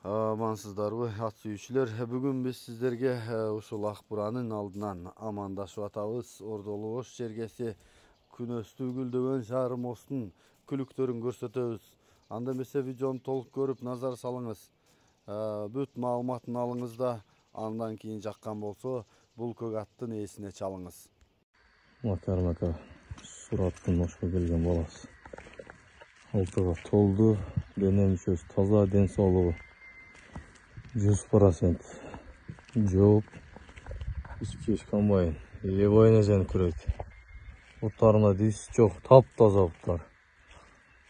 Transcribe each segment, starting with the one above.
Amansızdarбы ат сүйүүчүлөр. Бүгүн биз сиздерге ушул ак буранын алдынан амандашып атабыз. Ордолу Ош жергеси күнөстүү гүлдөгөн шаар мостун күлүктөрүн көрсөтөбүз. Анда эмесе видеону толук көрүп назар салыңыз. Бүт маалыматын алыңыз да андан кийин жаккан болсо бул көк аттын ээсине чалыңыз. Макар сураттын Ошко келген баласы. Алтыга толду, дене мүчөсү таза, ден соолугу 100%. Жооп, ички комбайн, ебай нежен күрөйт. Буттарына дис жок, таптаза буттар.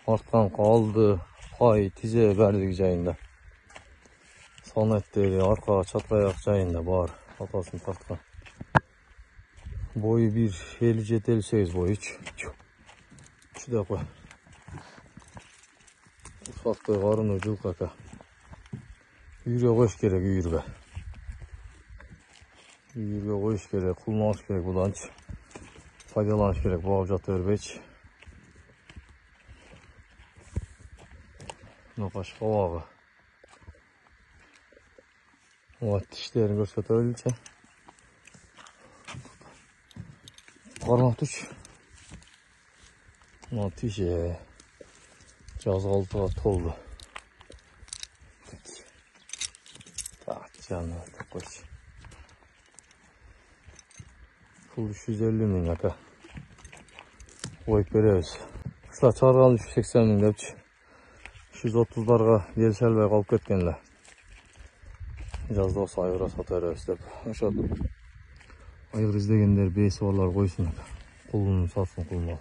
Арткан калды, пай, тизе бәрдиги жайында. Сонеттери аркага чаткаяк жайында бар, атасын тарткан. Бою 1,57-58 бою. Чыдап кой. Ушактай карыны жылкы ака. Үйрө коюш керек, үйргө. Үйргө коюш керек, кулмалыш керек буданчы. Пайдаланыш керек, багып жата бербейчи. Нокаш кабагы. Вот тиштерин көрсөтө билчи. Кармап туч. Мына тише. Жазгалтыга толду. Так, canım koş. Pul 350 min aka. Koyup bereriz. Kışla çağırgan 380 min depçi. 330'larga gelişelbey kalıp ketkenler. Жазда olsa ayıra satarız dep. Aşağı ayır izlegenler beysi varlar koysun aka. Kulunu satsın kulunu.